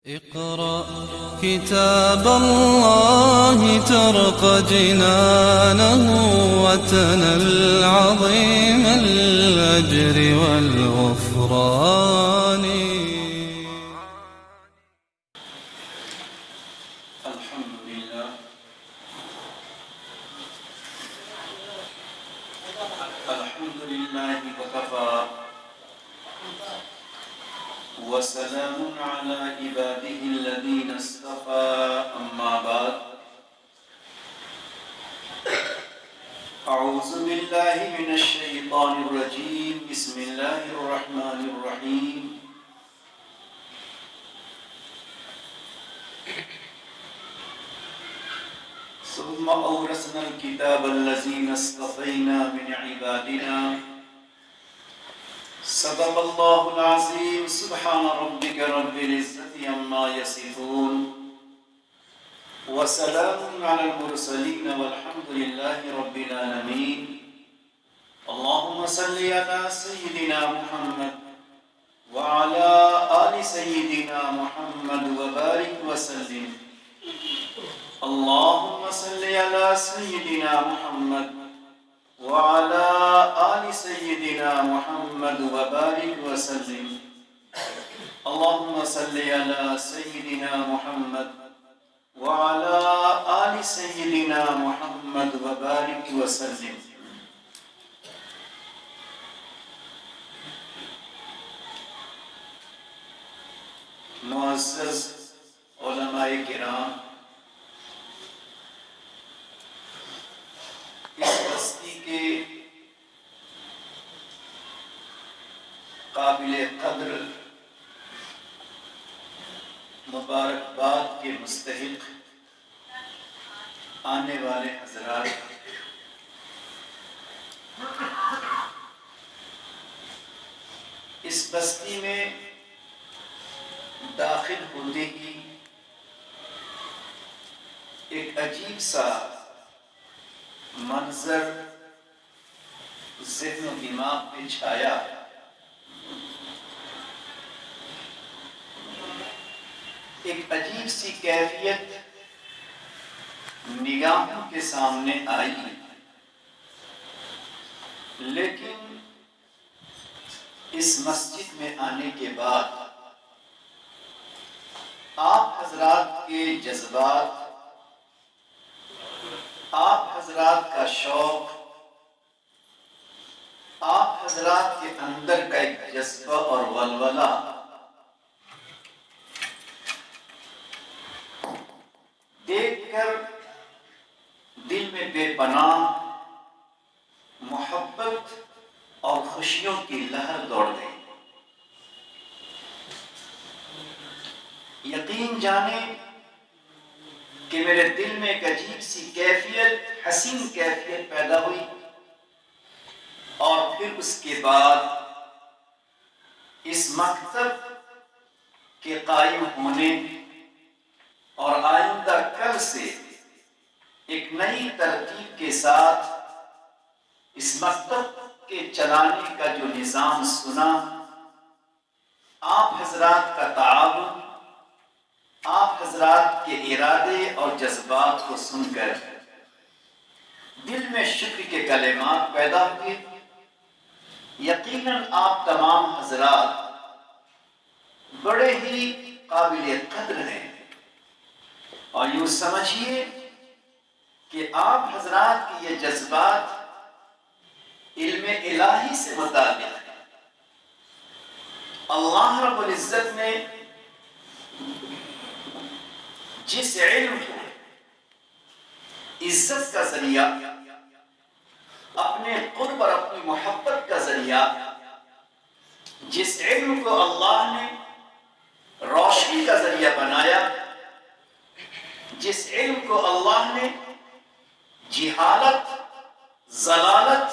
اقرأ كتاب الله ترق جنانه وتنل عظيم الأجر والغفران. الحمد لله وكفى وسلام على عباده الذين اصطفى أما بعد أعوذ بالله من الشيطان الرجيم بسم الله الرحمن الرحيم ثم أورثنا الكتاب الذين اصطفينا من عبادنا صدق الله العظيم سبحان ربك رب العزة عما يصفون وسلام على المرسلين والحمد لله رب العالمين. اللهم صل على سيدنا محمد وعلى آل سيدنا محمد وبارك وسلم. اللهم صل على سيدنا محمد وعلى آل سيدنا محمد وبارك وسلم. اللهم صل على سيدنا محمد وعلى آل سيدنا محمد وبارك وسلم. معزز علماء کرام، اس بستی کے قابل قدر مبارکباد کے مستحق آنے والے حضرات، اس بستی میں داخل ہوتے ہی ایک عجیب سا منظر ذہن و دماغ پہ چھایا. ایک عجیب سی کیفیت نگاہوں کے سامنے آئی، لیکن اس مسجد میں آنے کے بعد آپ حضرات کے جذبات، آپ حضرات کا شوق، آپ حضرات کے اندر کا ایک جذبہ اور ولولہ دیکھ کر دل میں بے پناہ محبت اور خوشیوں کی لہر دوڑ گئی. یقین جانے کہ میرے دل میں ایک عجیب سی کیفیت، حسین کیفیت پیدا ہوئی، اور پھر اس کے بعد اس مکتب کے قائم ہونے اور آئندہ کل سے ایک نئی ترتیب کے ساتھ اس مکتب کے چلانے کا جو نظام سنا، آپ حضرات کا تعاون، آپ حضرات کے ارادے اور جذبات کو سن کر دل میں شکر کے کلمات پیدا ہوئے. یقیناً آپ تمام حضرات بڑے ہی قابل قدر ہیں، اور یوں سمجھیے کہ آپ حضرات کی یہ جذبات علم الہی سے متعلق ہیں. اللہ رب العزت نے جس علم کو عزت کا ذریعہ، اپنے قرب اور اپنی محبت کا ذریعہ، جس علم کو اللہ نے روشنی کا ذریعہ بنایا، جس علم کو اللہ نے جہالت، ضلالت،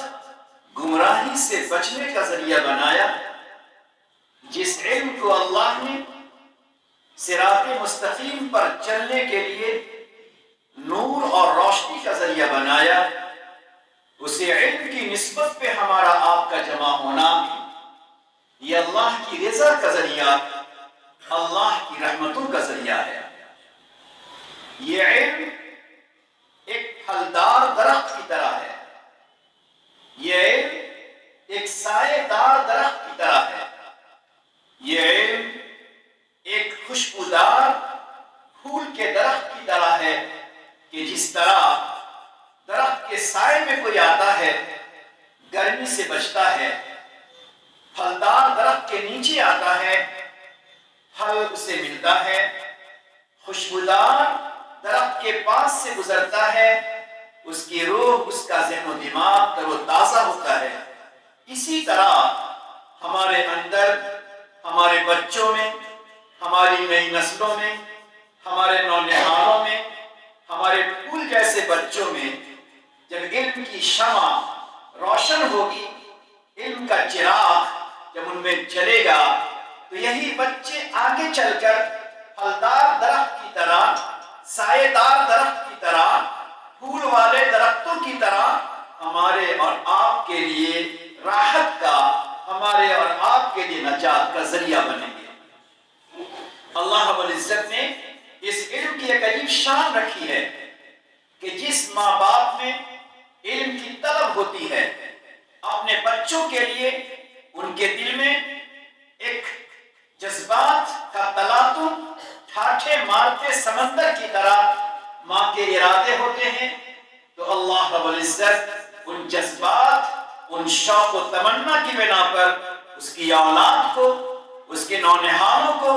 گمراہی سے بچنے کا ذریعہ بنایا، جس علم کو اللہ نے صراط مستقیم پر چلنے کے لیے نور اور روشنی کا ذریعہ بنایا، اسی علم کی نسبت پہ ہمارا آپ کا جمع ہونا یہ اللہ کی رضا کا ذریعہ اللہ کی رحمتوں کا ذریعہ ہے۔ یہ علم ایک پھلدار درخت کی طرح ہے، یہ علم ایک سایہ دار درخت کی طرح ہے، یہ علم ایک خوشبودار پھول کے درخت کی طرح ہے کہ جس طرح درخت کے سائے میں کوئی آتا ہے گرمی سے بچتا ہے، پھلدار درخت کے نیچے آتا ہے پھل اسے ملتا ہے، خوشبودار درخت کے پاس سے گزرتا ہے اس کی روح، اس کا ذہن و دماغ تر و تازہ ہوتا ہے۔ اسی طرح ہمارے اندر، ہمارے بچوں میں، ہماری نئی نسلوں میں، ہمارے نونہالوں میں، ہمارے پھول جیسے بچوں میں جب علم کی شمع روشن ہوگی، علم کا چراغ جب ان میں جلے گا، تو یہی بچے آگے چل کر پھلدار درخت کی طرح، سایہ دار درخت کی طرح، پھول والے درختوں کی طرح ہمارے اور آپ کے لیے راحت کا، ہمارے اور آپ کے لیے نجات کا ذریعہ بنیں گے۔ اللہ رب العزت نے اس علم کی ایک عجیب شان رکھی ہے کہ جس ماں باپ میں علم کی طلب ہوتی ہے اپنے بچوں کے لیے، ان کے دل میں ایک جذبات کا تلاطم ٹھاٹھے مارتے سمندر کی طرح ماں کے ارادے ہوتے ہیں، تو اللہ رب العزت ان جذبات، ان شوق و تمنا کی بنا پر اس کی اولاد کو، اس کے نونہالوں کو،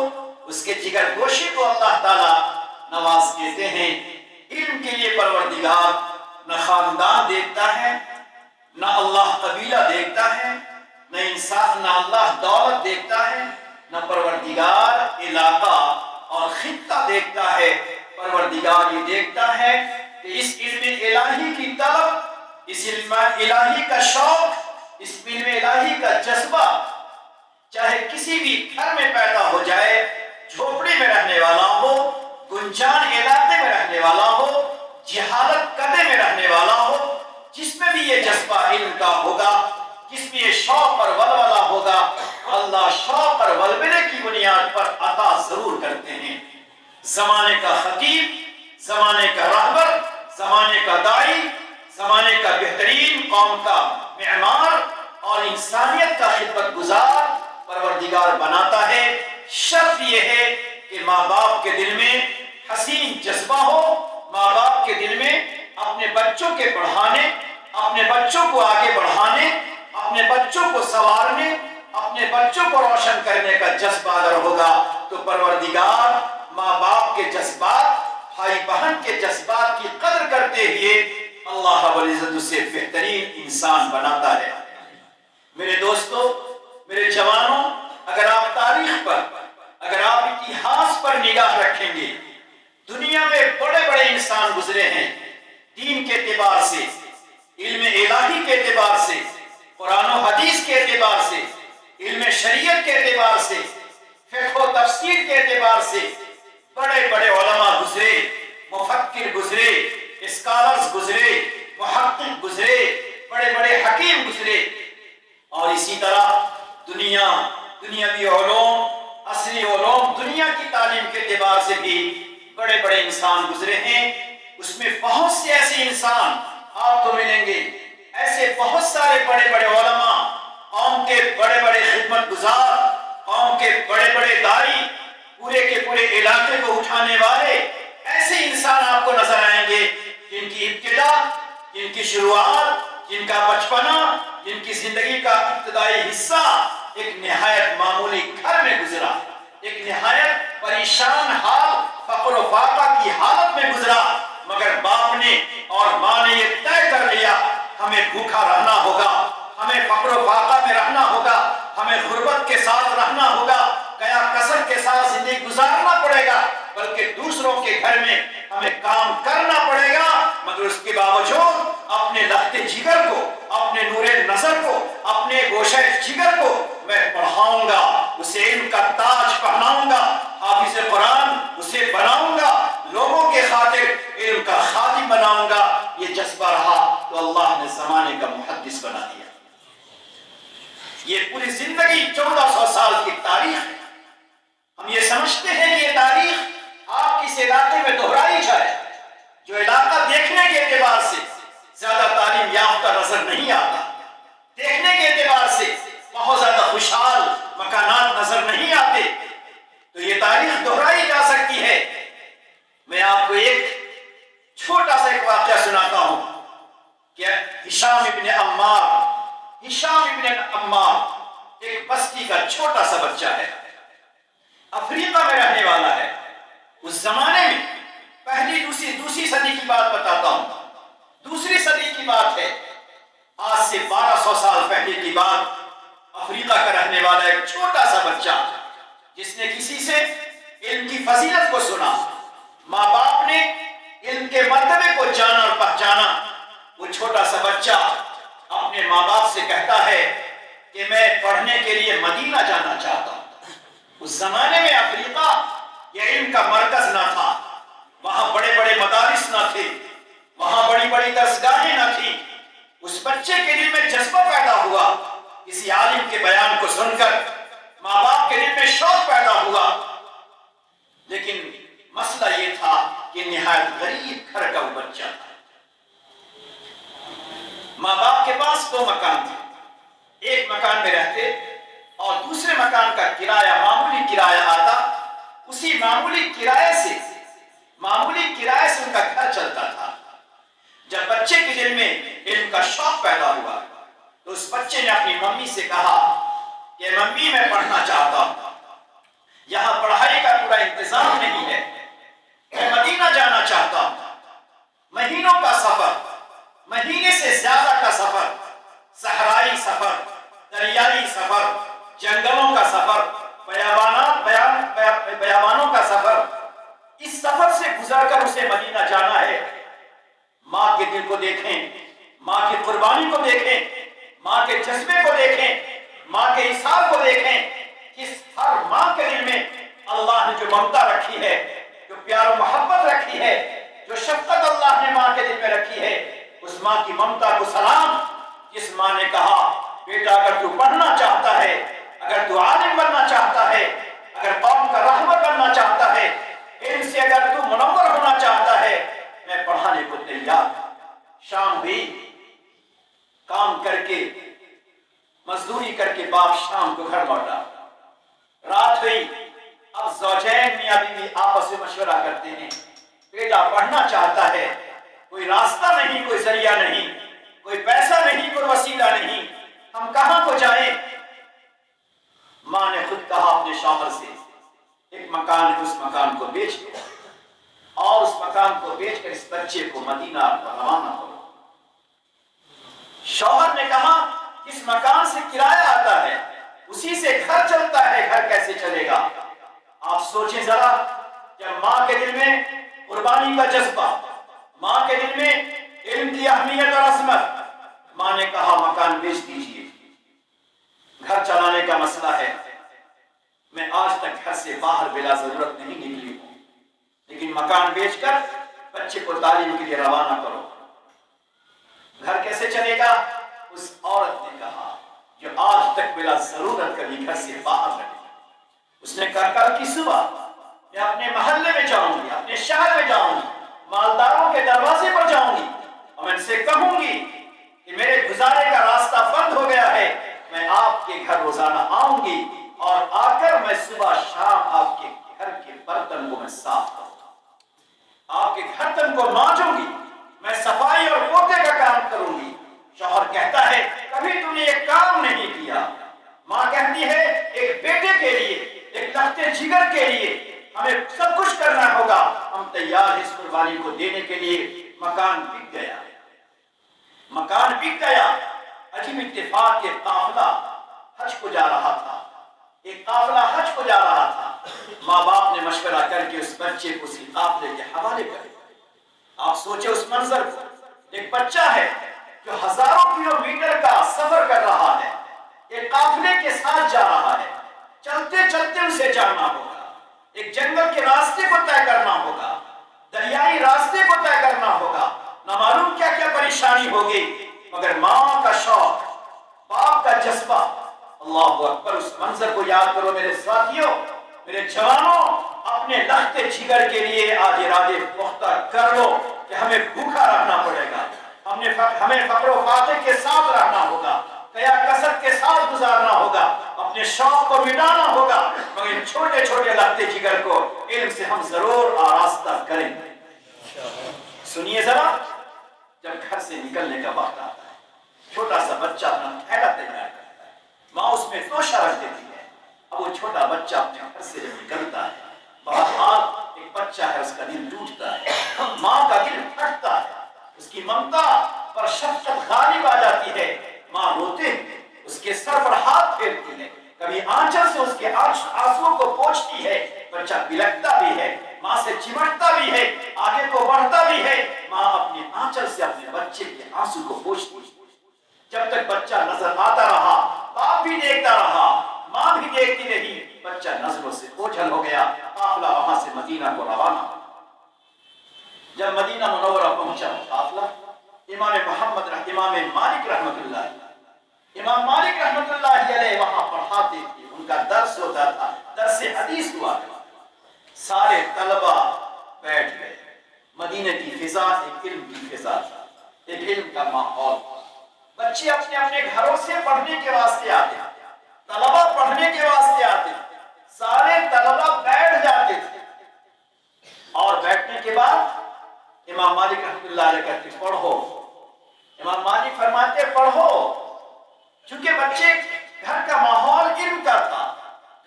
اس کے جگر گوشے کو اللہ تعالیٰ نواز دیتے ہیں۔ علم کے لیے پروردگار نہ خاندان دیکھتا ہے، نہ اللہ قبیلہ دیکھتا ہے، نہ انسان، نہ اللہ دولت دیکھتا ہے، نہ پروردگار علاقہ اور خطہ دیکھتا ہے۔ پروردگار یہ دیکھتا ہے کہ اس علم الہی کی طلب، اس علم الہی کا شوق، اس علم الہی کا جذبہ چاہے کسی بھی گھر میں پیدا ہو جائے، جھوپڑی میں رہنے والا ہو، گنجان علاقے میں رہنے والا ہو، جہالت قدے میں رہنے والا ہو، جس میں بھی یہ جذبہ علم کا ہوگا، جس میں یہ شوق اور ولولہ ہوگا، اللہ شوق اور ولولے کی بنیاد پر عطا ضرور کرتے ہیں۔ زمانے کا خطیب، زمانے کا رہبر، زمانے کا داعی، زمانے کا بہترین، قوم کا معمار اور انسانیت کا خدمت گزار پروردگار بناتا ہے۔ شرط یہ ہے کہ ماں باپ کے دل میں حسین جذبہ ہو، ماں باپ کے دل میں اپنے بچوں کے پڑھانے، اپنے بچوں کو آگے بڑھانے، اپنے بچوں کو سنوارنے، اپنے بچوں کو روشن کرنے کا جذبہ اگر ہوگا تو پروردگار ماں باپ کے جذبات، بھائی بہن کے جذبات کی قدر کرتے ہوئے اللہ رب العزت اسے بہترین انسان بناتا ہے۔ میرے دوستو، میرے جوانوں، اگر آپ تاریخ پر، اگر آپ اتہاس پر نگاہ رکھیں گے، دنیا میں بڑے بڑے انسان گزرے ہیں، دین کے اعتبار سے، علم الہی کے اعتبار سے، قرآن و حدیث کے اعتبار سے، علم شریعت کے اعتبار سے، فقہ و تفسیر کے اعتبار سے بڑے بڑے علماء گزرے، مفکر گزرے، اسکالرز گزرے، محقق گزرے، بڑے بڑے حکیم گزرے، اور اسی طرح دنیاوی علوم، عصری علوم، دنیا کی تعلیم کے اعتبار سے بھی بڑے بڑے انسان گزرے ہیں۔ اس میں بہت سے ایسے انسان آپ کو ملیں گے، ایسے بہت سارے بڑے بڑے علماء، قوم کے بڑے بڑے خدمت گزار، قوم کے بڑے بڑے داعی، پورے کے پورے علاقے کو اٹھانے والے ایسے انسان آپ کو نظر آئیں گے جن کی ابتدا، جن کی شروعات، جن کا بچپنا، جن کی زندگی کا ابتدائی حصہ ایک نہایت معمولی گھر میں گزرا، ایک نہایت پریشان حال، فقر و فاقہ کی حالت میں گزرا، مگر باپ نے اور ماں نے یہ طے کر لیا ہمیں بھوکا رہنا ہوگا، ہمیں فقر و فاقہ میں رہنا ہوگا، ہمیں غربت کے ساتھ رہنا ہوگا، قیا کسر کے ساتھ زندگی گزارنا پڑے گا، بلکہ دوسروں کے گھر میں ہمیں کام کرنا پڑے گا، مگر اس کے باوجود اپنے لخت جگر کو، اپنے نور نظر کو، اپنے گوشہ جگر کو میں پڑھاؤں گا، اسے علم کا تاج پہناؤں گا، حافظ قرآن اسے بناؤں گا، لوگوں کے خاطر علم کا خادم بناؤں گا۔ یہ جذبہ رہا تو اللہ نے زمانے کا محدث بنا دیا۔ یہ پوری زندگی 1400 سال کی تاریخ ہے۔ ہم یہ سمجھتے ہیں کہ یہ تاریخ آپ کس علاقے میں دہرائی جائے جو علاقہ دیکھنے کے اعتبار سے زیادہ تعلیم یافتہ نظر نہیں آتا، دیکھنے کے اعتبار سے بہت زیادہ خوشحال مکانات نظر نہیں آتے، تو یہ تاریخ دہرائی جا سکتی ہے۔ میں آپ کو ایک چھوٹا سا ایک واقعہ سناتا ہوں کہ ہشام ابن عمار ایک بستی کا چھوٹا سا بچہ ہے، افریقہ میں رہنے والا ہے۔ اس زمانے میں پہلی دوسری صدی کی بات بتاتا ہوں، دوسری صدی کی بات ہے، آج سے 1200 سال پہلے کی بات۔ افریقہ کا رہنے والا ایک چھوٹا سا بچہ جس نے کسی سے علم کی فضیلت کو سنا، ماں باپ نے علم کے مرتبے کو جانا اور پہچانا، وہ چھوٹا سا بچہ اپنے ماں باپ سے کہتا ہے کہ میں پڑھنے کے لیے مدینہ جانا چاہتا ہوں۔ اس زمانے میں افریقہ یہ علم کا مرکز نہ تھا، وہاں بڑے بڑے مدارس نہ تھے، وہاں بڑی بڑی درسگاہیں نہ تھیں۔ اس بچے کے دل میں جذبہ پیدا ہوا، کسی عالم کے بیان کو سن کر ماں باپ کے دل میں شوق پیدا ہوا، لیکن مسئلہ یہ تھا کہ نہایت غریب گھر کا وہ بچہ تھا۔ ماں باپ کے پاس 2 مکان تھے، ایک مکان میں رہتے اور دوسرے مکان کا کرایہ معمولی کرایہ آتا، اسی معمولی کرایہ سے ان کا گھر چلتا تھا۔ جب بچے کے دل میں علم کا شوق پیدا ہوا تو اس بچے نے اپنی ممی سے کہا کہ ممی میں پڑھنا چاہتا ہوں، یہاں پڑھائی کا پورا انتظام نہیں ہے، میں مدینہ جانا چاہتا ہوں۔ مہینوں کا سفر، مہینے سے زیادہ کا سفر، صحرائی سفر، دریائی سفر، جنگلوں کا سفر، بیابانوں کا سفر، اس سفر سے گزر کر اسے مدینہ جانا ہے۔ ماں کے دل کو دیکھیں، ماں کی قربانی کو دیکھیں، ماں کے جذبے کو دیکھیں، ماں کے اصرار کو دیکھیں، کہ ہر ماں کے دل میں اللہ نے جو ممتا رکھی ہے، جو پیار و محبت رکھی ہے، جو شفقت اللہ نے ماں کے دل میں رکھی ہے، اس ماں کی ممتا کو سلام۔ جس ماں نے کہا بیٹا اگر تو پڑھنا چاہتا ہے، اگر تو عالم بننا چاہتا ہے، اگر قوم کا رہبر بننا چاہتا ہے، علم سے اگر تو منور ہونا چاہتا ہے، میں پڑھانے کو تیار۔ شام ہوئی، کام کر کے مزدوری کر کے باپ شام کو گھر لوٹا، رات ہوئی، اب زوجین میاں بیوی آپس میں مشورہ کرتے ہیں، بیٹا پڑھنا چاہتا ہے، کوئی راستہ نہیں، کوئی ذریعہ نہیں، کوئی پیسہ نہیں، کوئی وسیلہ نہیں، ہم کہاں کو جائیں؟ ماں نے خود کہا اپنے شوہر سے ایک مکان ہے، اس مکان کو بیچ دو اور اس مکان کو بیچ کر اس بچے کو مدینہ روانہ کرو۔ شوہر نے کہا اس مکان سے کرایہ آتا ہے، اسی سے گھر چلتا ہے، گھر کیسے چلے گا؟ آپ سوچیں ذرا، جب ماں کے دل میں قربانی کا جذبہ، ماں کے دل میں علم کی اہمیت اور عظمت، ماں نے کہا مکان بیچ دیجیے، گھر چلانے کا مسئلہ ہے، میں آج تک گھر سے باہر بلا ضرورت نہیں نکلی ہوں، لیکن مکان بیچ کر بچے کو تعلیم کے لیے روانہ کرو۔ گھر کیسے چلے گا؟ اس عورت نے کہا جو آج تک بلا ضرورت کبھی گھر سے باہر رہی، اس نے کہا کل کی صبح میں اپنے محلے میں جاؤں گی، اپنے شہر میں جاؤں گی، مالداروں کے دروازے پر جاؤں گی اور میں ان سے کہوں گی کہ میرے گزارے کا راستہ بند ہو گیا ہے، میں آپ کے گھر روزانہ آؤں گی اور آ کر میں صبح شام آپ کے گھر کے برتن کو میں صاف کروں گا، آپ کے برتن کو مانجوں گی، میں صفائی اور پوتے کا کام کروں گی۔ شوہر کہتا ہے کبھی تم نے یہ کام نہیں کیا۔ ماں کہتی ہے ایک بیٹے کے لیے، ایک لختے جگر کے لیے ہمیں سب کچھ کرنا ہوگا، ہم تیار ہیں اس قربانی کو دینے کے لیے۔ مکان بک گیا، مکان بک گیا۔ عجیب اتفاق کے قافلہ حج کو جا رہا تھا، ایک قافلہ حج کو جا رہا تھا، ماں باپ نے مشورہ کر کے اس بچے کو اسی قافلے کے حوالے کر دیا۔ آپ سوچے اس منظر کو، ایک بچہ ہے جو ہزاروں کلومیٹر کا سفر کر رہا ہے، ایک قافلے کے ساتھ جا رہا ہے، چلتے چلتے اسے جانا ہوگا، ایک جنگل کے راستے کو طے کرنا ہوگا، دریائی راستے کو طے کرنا ہوگا، نہ معلوم کیا کیا پریشانی ہوگی، مگر ماں کا شوق، باپ کا جذبہ، اللہ اکبر۔ اس منظر کو یاد کرو میرے ساتھیوں، میرے جوانوں اپنے لخت جگر کے لیے آج ارادے پختہ کر لو کہ ہمیں بھوکا رہنا پڑے گا، ہمیں فقر و فاقے کے ساتھ رہنا ہوگا، قیا کثرت کے ساتھ گزارنا ہوگا، اپنے شوق کو مٹانا ہوگا، مگر ان چھوٹے چھوٹے لخت جگر کو علم سے ہم ضرور آراستہ کریں گے۔ سنیے ذرا، جب گھر سے نکلنے کا وقت آتا ہے، چھوٹا سا بچہ اپنا تھیلا تیار کرتا ہے، ماں اس میں توشہ رکھ دیتی ہے، اب وہ چھوٹا بچہ اپنے گھر سے جب نکلتا ہے، بہرحال ایک بچہ ہے، اس کا دل ٹوٹتا ہے، ماں کا دل پھٹتا ہے، اس کی ممتا پر شفقت غالب آ جاتی ہے، ماں روتے ہیں، اس کے سر پر ہاتھ پھیرتی ہے، کبھی آنچل سے اس کے آنسوؤں کو پوچھتی ہے، بچہ بلکتا بھی ہے، ماں سے چمٹتا بھی ہے، آگے کو بڑھتا بھی ہے، ماں اپنے آنچل سے اپنے بچے کے آنسو کو پوچھتی ہے۔ جب تک بچہ نظر آتا رہا، باپ بھی دیکھتا رہا، ماں بھی دیکھتی رہی، بچہ نظروں سے اوجھل ہو گیا، قافلہ وہاں سے مدینہ کو روانہ۔ جب مدینہ منورہ پہنچا قافلہ، امام مالک رحمت اللہ علیہ وہاں پڑھاتے تھے، ان کا درس ہوتا تھا، درس حدیث ہوا تھا، سارے طلبہ بیٹھ گئے، مدینہ کی فضا ایک علم کی فضا تھا، ایک علم کا ماحول تھا، بچے اپنے اپنے گھروں سے پڑھنے کے واسطے آتے تھے، طلبہ پڑھنے کے واسطے آتے تھے، سارے طلبہ بیٹھ جاتے تھے، اور بیٹھنے کے بعد امام مالک رحمۃ اللہ علیہ کہتے پڑھو، امام مالک فرماتے پڑھو، چونکہ بچے گھر کا ماحول علم کا تھا،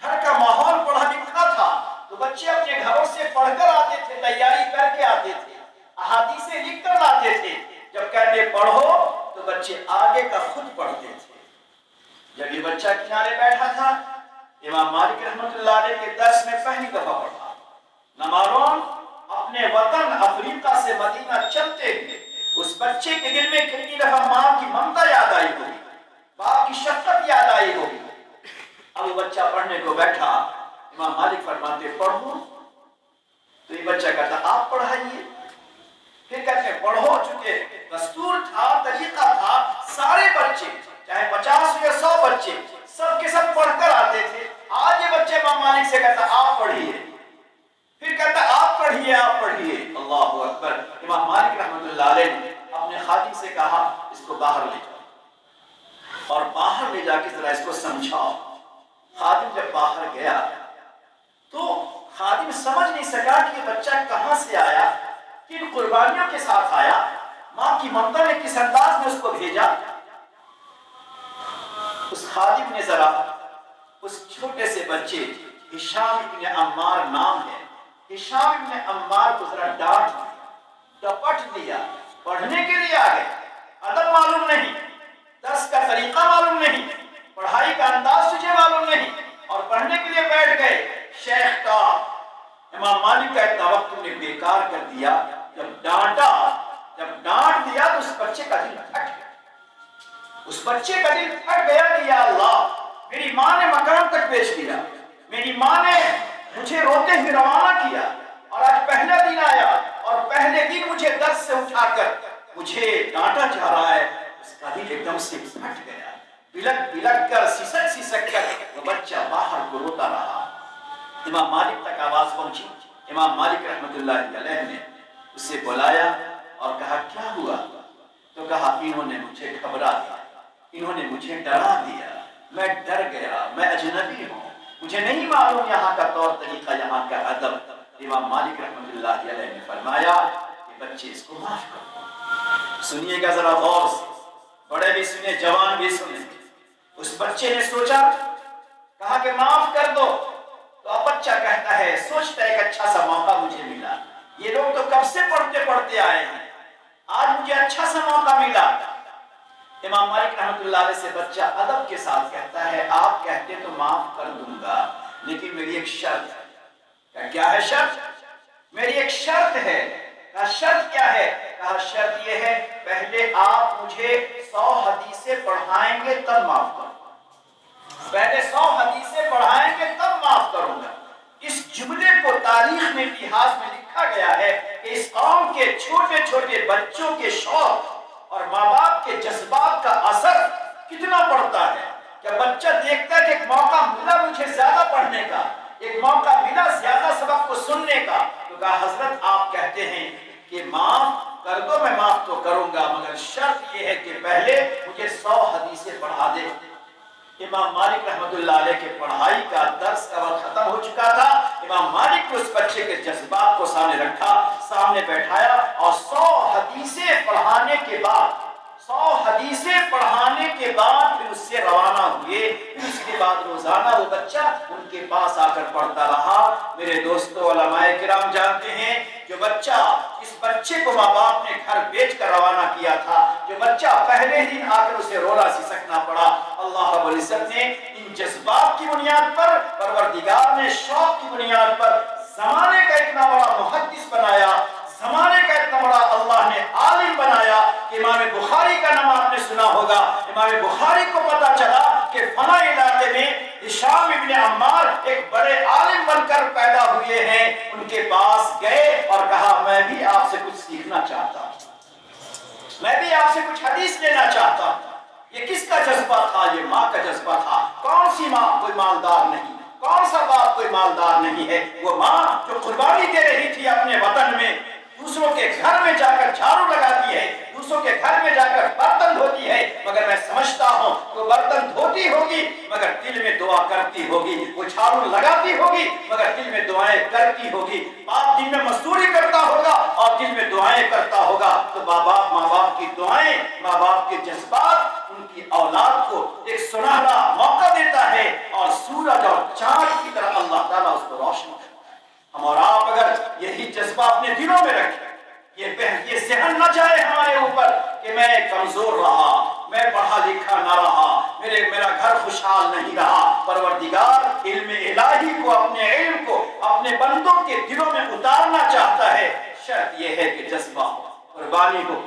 گھر کا ماحول پڑھا لکھا تھا، تو بچے اپنے گھروں سے پڑھ کر آتے تھے، تیاری کر کے آتے تھے، احادیثیں لکھ کر لاتے تھے، جب کہتے پڑھو تو بچے آگے کا خود پڑھتے تھے۔ جب یہ بچہ کنارے بیٹھا تھا، امام مالک رحمۃ اللہ علیہ کے درس میں پہلی دفعہ پڑھا، نہ معلوم اپنے وطن افریقہ سے مدینہ چلتے ہوئے اس بچے کے دل میں کتنی دفعہ ماں کی ممتا یاد آئی ہوگی، باپ کی شفقت یاد آئی ہوگی۔ اب وہ بچہ پڑھنے کو بیٹھا، امام مالک فرماتے پڑھو، تو یہ بچہ کہتا آپ پڑھائیے، پھر کہتے پڑھو، چونکہ دستور تھا، طریقہ تھا، سارے بچے چاہے 50 یا 100 بچے سب کے سب پڑھ کر آتے تھے، آج یہ بچے امام مالک سے کہتا آپ پڑھیے، پھر کہتا آپ پڑھیے، آپ پڑھیے، اللہ اکبر۔ امام مالک رحمۃ اللہ علیہ نے اپنے خادم سے کہا اس کو باہر لے جاؤ، اور باہر لے جا کے ذرا اس کو سمجھاؤ۔ خادم جب باہر گیا تو خادم سمجھ نہیں سکا کہ یہ بچہ کہاں سے آیا، کن قربانیوں کے ساتھ آیا، ماں کی ممتا نے کس انداز میں اس کو بھیجا۔ اس خادم نے ذرا اس چھوٹے سے بچے، ہشام ابن عمار نام ہے، ہشام ابن عمار کو ذرا ڈانٹ دیا، ڈپٹ دیا، پڑھنے کے لیے آ گئے، ادب معلوم نہیں، درس کا طریقہ معلوم نہیں، پڑھائی کا انداز تجھے معلوم نہیں، اور پڑھنے کے لیے بیٹھ گئے۔ شیخ کا، امام مالک کا اتنا وقت تم نے بیکار کر دیا، جب ڈانٹا، جب ڈانٹ دیا تو اس بچے کا دل پھٹ گیا، اس بچے کا دل پھٹ گیا کہ یا اللہ، میری ماں نے مقام تک پیش کیا، میری ماں نے مجھے روتے ہوئے روانہ کیا، اور آج پہلا دن آیا اور پہلے دن مجھے درس سے اٹھا کر مجھے ڈانٹا جا رہا ہے۔ اس کا دل ایک دم سے پھٹ گیا، بلک بلک کر، سسک سسک کر وہ بچہ باہر کو روتا رہا۔ امام مالک تک آواز پہنچی، امام مالک رحمۃ اللہ علیہ نے اسے بلایا اور کہا کیا ہوا؟ تو کہا انہوں نے مجھے گھبرا دیا، انہوں نے مجھے ڈرا دیا، میں ڈر گیا، میں اجنبی ہوں، مجھے نہیں معلوم یہاں کا طور طریقہ، یہاں کا ادب۔ امام مالک رحمۃ اللہ علیہ نے فرمایا کہ بچے اس کو معاف کر۔ سنیے گا ذرا غور سے، بڑے بھی سنیں، جوان بھی سنیں۔ اس بچے نے سوچا، کہا کہ معاف کر دو، تو اب بچہ کہتا ہے، سوچتا ہے ایک اچھا سا موقع مجھے ملا، یہ لوگ تو کب سے پڑھتے پڑھتے آئے ہیں، آج مجھے اچھا سا موقع ملا۔ امام مالک رحمۃ اللہ علیہ سے بچہ ادب کے ساتھ کہتا ہے آپ کہتے تو معاف کر دوں گا، لیکن میری ایک شرط ہے۔ کیا ہے شرط؟ میری ایک شرط ہے۔ کہا شرط کیا ہے؟ کہا شرط یہ ہے پہلے آپ مجھے 100 حدیثیں پڑھائیں گے تب معاف کروں گا، پہلے 100 حدیثیں پڑھائیں گے تب معاف کروں گا۔ اس جملے کو تاریخ میں، اتہاس میں لکھا گیا ہے کہ اس قوم کے چھوٹے چھوٹے بچوں کے شوق اور ماں باپ کے جذبات کا اثر کتنا پڑتا ہے۔ کیا بچہ دیکھتا ہے کہ ایک موقع ملا مجھے زیادہ پڑھنے کا، ایک موقع ملا زیادہ سبق کو سننے کا، تو کہا حضرت آپ کہتے ہیں کہ معاف کر دو، میں معاف تو کروں گا، مگر شرط یہ ہے کہ پہلے مجھے 100 حدیثیں پڑھا دے۔ امام مالک رحمت اللہ علیہ کے پڑھائی کا درس کا وقت ختم ہو چکا تھا۔ امام مالک نے اس بچے کے جذبات کو سامنے رکھا، سامنے بیٹھایا، اور 100 حدیثیں پڑھانے کے بعد 100 حدیثیں پڑھانے کے بعد پھر اس سے روانہ ہوئے۔ پھر اس کے بعد روزانہ وہ بچہ ان کے پاس آ کر پڑھتا رہا۔ میرے دوستو، علماء کرام جانتے ہیں جو بچہ، اس بچے کو ماں باپ نے گھر بیچ کر روانہ کیا تھا، جو بچہ پہلے دن آ کر اسے رونا سسکنا پڑا، اللہ رب العزت نے ان جذبات کی بنیاد پر، پروردگار نے شوق کی بنیاد پر زمانے کا اتنا بڑا محدث بنایا، زمانے کا اتنا بڑا اللہ نے عالم بنایا کہ امام بخاری کا نام آپ نے سنا ہوگا۔ امام بخاری کو پتا چلا کہ فلاں علاقے میں ہشام ابن عمار ایک بڑے عالم بن کر پیدا ہوئے ہیں۔ ان کے پاس گئے اور کہا میں بھی آپ سے کچھ سیکھنا چاہتا ہوں، میں بھی آپ سے کچھ حدیث لینا چاہتا ہوں۔ یہ کس کا جذبہ تھا؟ یہ ماں کا جذبہ تھا۔ کون سی ماں؟ کوئی مالدار نہیں، کون سا باپ کوئی مالدار نہیں ہے، وہ ماں جو قربانی دے رہی تھی اپنے وطن میں، دوسروں کے گھر میں جا کر جھاڑو لگاتی ہے، دوسروں کے گھر میں جا کر برتن دھوتی ہے، مگر میں سمجھتا ہوں وہ برتن دھوتی ہوگی مگر دل میں دعا کرتی ہوگی، وہ جھاڑو لگاتی ہوگی مگر دل میں دعائیں کرتی ہوگی، باپ دن میں مزدوری کرتا ہوگا اور دل میں دعائیں کرتا ہوگا۔ تو ماں باپ کی دعائیں، ماں باپ کے جذبات ان کی اولاد کو ایک سنہرا موقع دیتا ہے، اور سورج اور چاند کی طرح اللہ تعالیٰ اس کو روشن کرتا ہے۔ ہم اور آپ اگر یہی جذبہ اپنے دلوں میں رکھیں، یہ ذہن نہ جائے ہمارے اوپر کہ میں کمزور رہا، میں پڑھا لکھا نہ رہا، میرا گھر خوشحال نہیں رہا۔ پروردگار علم الہی کو، اپنے علم کو اپنے بندوں کے دلوں میں اتارنا چاہتا ہے، شرط یہ ہے کہ جذبہ ہو، قربانی ہو۔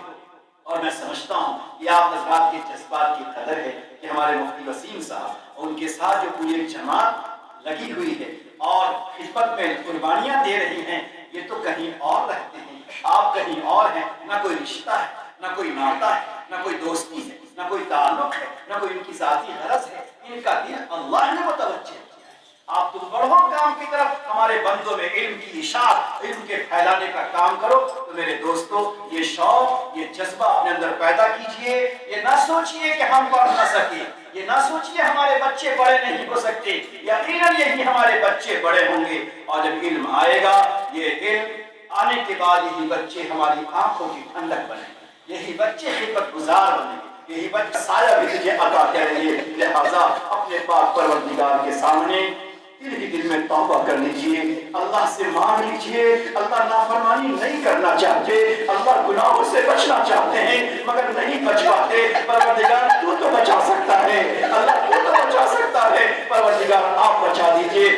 اور میں سمجھتا ہوں یہ آپ حضرات کے جذبات کی قدر ہے کہ ہمارے مفتی وسیم صاحب اور ان کے ساتھ جو پوری ایک جماعت لگی ہوئی ہے اور خدمت میں قربانیاں دے رہی ہیں، یہ تو کہیں اور رہتے ہیں، آپ کہیں اور ہیں، نہ کوئی رشتہ ہے، نہ کوئی ناطہ ہے، نہ کوئی دوستی ہے، نہ کوئی تعلق ہے، نہ کوئی ان کی ذاتی غرض ہے، ان کا دل اللہ نے متوجہ کیا ہے۔ آپ تم بڑھو کام کی طرف، ہمارے بندوں میں علم کی اشاعت، علم کے پھیلانے کا کام کرو۔ تو میرے دوستو، یہ شوق، یہ جذبہ اپنے اندر پیدا کیجئے۔ یہ نہ سوچئے کہ ہم پڑھ نہ سکیں، یہ نہ سوچئے ہمارے بچے بڑے نہیں ہو سکتے، یقیناً یہی ہمارے بچے بڑے ہوں گے، اور جب علم آئے گا، یہ علم آنے کے بعد یہی بچے ہماری آنکھوں کی ٹھنڈک بنیں گے، یہی بچے خدمت گزار بنیں گے، یہی بچہ سایہ بھی تجھے عطا کریں گے۔ لہذا اپنے پاک پروردگار کے سامنے دل ہی دل میں توبہ کر لیجئے، اللہ سے مانگ لیجئے۔ اللہ نافرمانی نہیں کرنا چاہتے، اللہ گناہوں سے بچنا چاہتے ہیں مگر نہیں بچ پاتے۔ پروردگار تو بچا سکتا ہے، اللہ تو بچا سکتا ہے، پروردگار آپ بچا دیجئے۔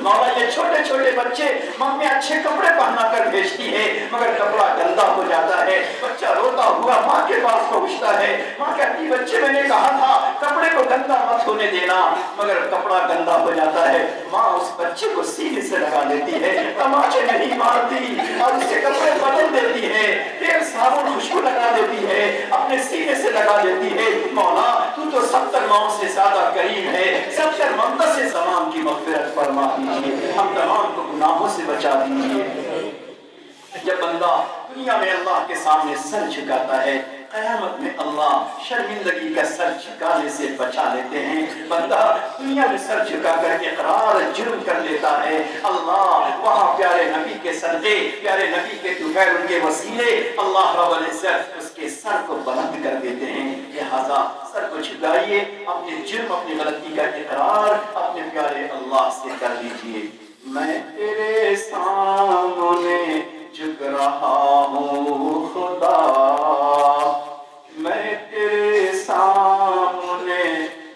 مولا یہ چھوٹے چھوٹے بچے ماں اچھے کپڑے پہنا کر بھیجتی ہے مگر کپڑا گندا ہو جاتا ہے، بچہ روتا ہوا ماں کے پاس پہنچتا ہے، ماں کہتی بچے میں نے کہا تھا کپڑے کو گندا مت ہونے دینا، مگر کپڑا گندا ہو جاتا ہے، ماں اس بچے کو سینے سے لگا لیتی ہے، تماچے نہیں مارتی اور اسے کپڑے بدل دیتی ہے، پھر صابن خوشبو لگا دیتی ہے، اپنے سینے سے لگا دیتی ہے۔ مولا تو 70 ماؤں سے زیادہ کریم ہے، 70 منتظر سے زمان کی مغفرت فرما دیجیے، ہم تمام کو گناہوں سے بچا دیجیے۔ جب بندہ دنیا میں اللہ کے سامنے سر جھکاتا ہے، قیامت میں اللہ شرمندگی کا سر جھکانے سے بچا لیتے ہیں۔ بندہ دنیا میں سر جھکا کر اقرار جرم کر لیتا ہے، اللہ وہاں پیارے نبی کے صدقے، پیارے نبی کے طفیل، ان کے وسیلے، اللہ رب العزت اس کے سر کو بلند کر دیتے ہیں۔ لہذا سر کو جھکائیے، اپنے جرم، اپنی غلطی کا اقرار اپنے پیارے اللہ سے کر لیجیے۔ میں تیرے سامنے جھک رہا ہوں خدا، میں تیرے سامنے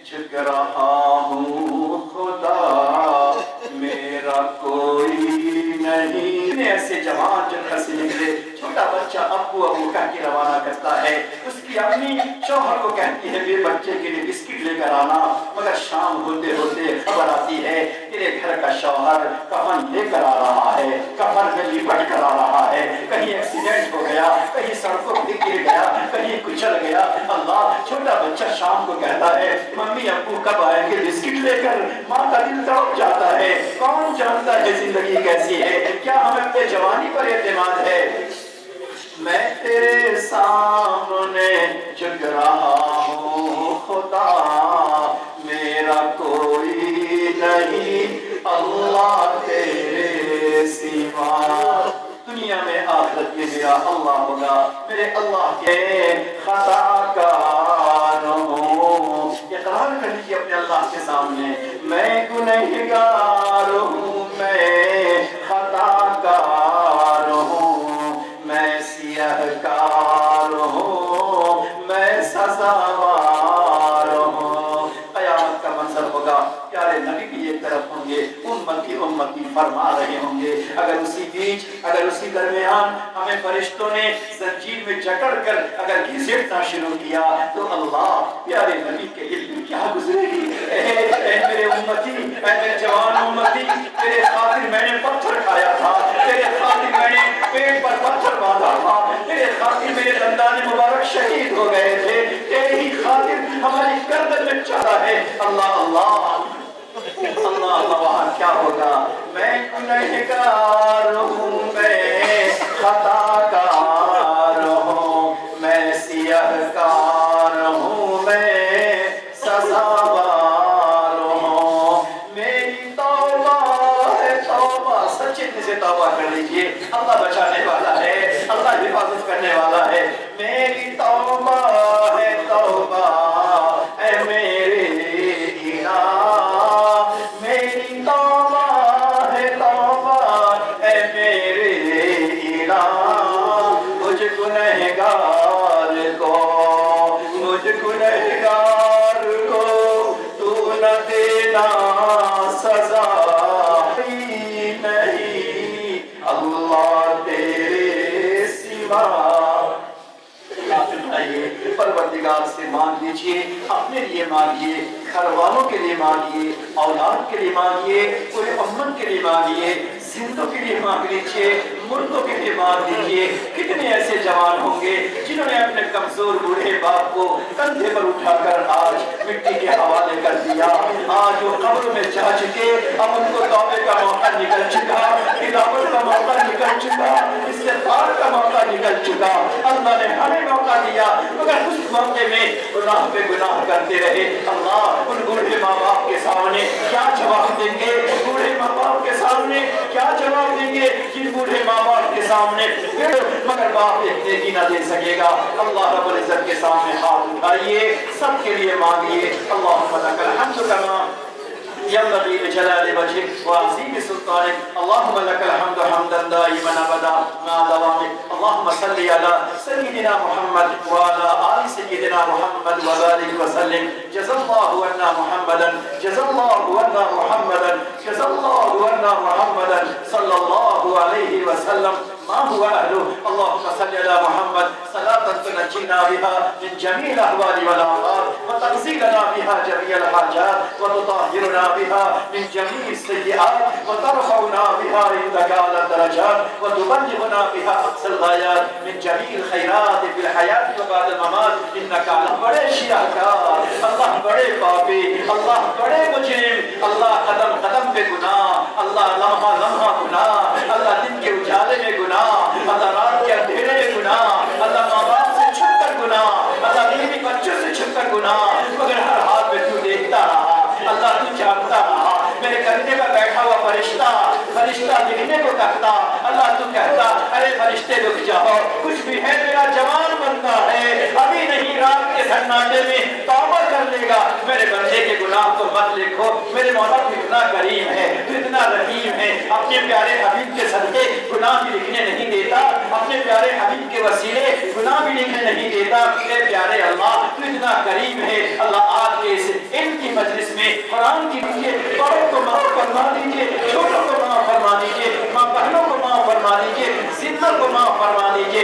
جھک رہا ہوں خدا، میرا کوئی نہیں۔ ایسے جوان جو گھر سے نکلے، چھوٹا بچہ بچہ ابو ابو کہہ کے روانہ کرتا ہے، اس کی امی شوہر کو کہتی ہے میرے بچے کے لیے بسکٹ لے کر آنا، مگر شام ہوتے ہوتے خبر آتی ہے تیرے گھر کا شوہر کفن لے کر آ رہا ہے، کفن میں لپٹ کر آ رہا ہے، کہیں ایکسیڈنٹ ہو گیا، کہیں سڑکوں پہ گر گیا، کہیں کچل گیا۔ اللہ، چھوٹا بچہ شام کو کہتا ہے ممی ابو کب آئیں گے بسکٹ لے کر؟ ماں کا دل تڑپ جاتا ہے۔ کون جانتا ہے زندگی کیسی ہے؟ کیا ہمیں اپنے جوانی پر اعتماد ہے؟ میں تیرے سامنے جھک رہا ہوں خدا، میرا کوئی نہیں اللہ تیرے سوا۔ دنیا میں آخرت میں میرا اللہ ہوگا، میرے اللہ کے خطا کار ہوں۔ اقرار کر لیجیے اپنے اللہ کے سامنے، میں گنہگار ہوں، میں خطا کار ہوں، میں سیاہ کار ہوں، میں سزاوار ہوں۔ قیامت کا منظر ہوگا، پیارے نبی بھی ایک طرف ہوں گے، امتی امتی فرما رہے ہوں گے۔ اگر اسی بیچ، اگر اسی درمیان ہمیں فرشتوں نے زنجیر میں جکڑ کر اگر گھسیٹنا شروع کیا تو اللہ پیارے نبی کے دل میں کیا گزرے گی؟ اے میرے امتی، اے میرے جوان امتی، تیرے خاطر میں نے پتھر کھایا تھا، تیرے خاطر میں نے پیٹ پر پتھر باندھا تھا، تیرے خاطر میرے دندان مبارک شہید ہو گئے تھے، تیرے ہی خاطر ہماری گردن میں چڑھا ہے۔ اللہ اللہ اللہ اللہ، وہاں کیا ہوگا؟ میں گنہگار ہوں، میں خطا کار ہوں، میں سیاہ کار ہوں، میں سزاوار ہوں۔ میری توبہ ہے توبہ، سچے دل سے توبہ کر لیجیے، اللہ بچانے والا ہے، اللہ حفاظت کرنے والا ہے۔ میری توبہ ہے توبہ، اے میرے الہ، میری توبہ ہے توبہ، اے میرے الہ، مجھ گنہگار کو، مجھ گنہگار کو تو نہ دینا سزا، نہیں اللہ تیرے سوا۔ پروردگار سے مانگ لیجیے، اپنے لیے مانگیے، گھر والوں کے لیے مانگیے، اولاد کے لیے مانگیے، پورے امت کے لیے مانگیے، زندوں کے لیے مانگ لیجیے، مردوں کے لیے مانگ لیجیے۔ کتنے ایسے جوان ہوں گے جنہوں نے اپنے کمزور بوڑھے باپ کو کندھے پر اٹھا کر آج مٹی کے حوالے کر دیا، آج وہ قبر میں جا چکے، اب ان کو توبے کا موقع نکل چکا، تلاوت کا موقع نکل چکا، استغفار کا موقع نکل چکا۔ اللہ نے ہمیں موقع دیا مگر اس موقع میں گناہ پہ گناہ کرتے رہے۔ اللہ ان بوڑھے ماں باپ کے سامنے کیا جواب دیں گے؟ بوڑھے ماں باپ کے سامنے کیا جواب دیں گے جن بوڑھے ماں باپ کے سامنے مگر باپ ایک نیکی نہ دے سکے گا؟ اللہ رب العزت کے سامنے ہاتھ اٹھائیے، سب کے لیے مانگیے۔ اللہم لک الحمد کما ينبغي لجلال وجهك وعظيم سلطانك، اللهم لك الحمد حمدا دائما ابدا مع دوامك، اللهم صل على سيدنا محمد وعلى آل سيدنا محمد وبارك وسلم۔ جزا الله عنا محمدا، جزا الله عنا محمدا، جزا الله عنا محمدا صلى الله عليه وسلم ما هو أهله۔ اللهم صل على محمد صلاة تنجينا بها من جميع الأهوال والآفات وتقضي لنا بها جميع الحاجات وتطهرنا بها من جميع السيئات وترفعنا بها عندك أعلى الدرجات وتبلغنا بها أقصى الغايات من جميع الخيرات في الحياة وبعد الممات، إنك على بڑے شیعکار، اللہ بڑے پاپی، اللہ بڑے مجرم، اللہ قدم قدم پہ گناہ، اللہ لمحہ لمحہ گناہ، اللہ دن کے اجالے میں گناہ، اللہ رات کے اندھیرے میں گناہ، اللہ ماں باپ سے چھپ کر گناہ، اللہ بیوی بچوں سے چھپ کر گناہ، مگر ہر حال میں تو دیکھتا رہا، اللہ تو جانتا رہا۔ میرے کندھے پر بیٹھا ہوا فرشتہ لکھنے کو کہتا، اللہ تو کہتا ارے فرشتے رک جاؤ، کچھ بھی ہے میرا جوان بندہ ہے، ابھی نہیں رات کے سناٹے میں توبہ کر لے گا، میرے بندے کے گناہ کو مت لکھو، میرے مولا تو اتنا کریم ہے، تو اتنا رحیم ہے، اپنے پیارے حبیب کے صدقے گناہ بھی لکھنے نہیں دیتا، اپنے پیارے حبیب کے وسیلے گناہ بھی لکھنے نہیں دیتا۔ اے پیارے اللہ تو اتنا کریم ہے، اللہ آج کے اس علم کی مجلس میں قرآن کی بڑوں کو معاف فرما دیجیے، چھوٹوں کو معاف فرما دیجیے، ماں بہنوں کو معاف فرما دیجیے، زندوں کو معاف فرما دیجیے،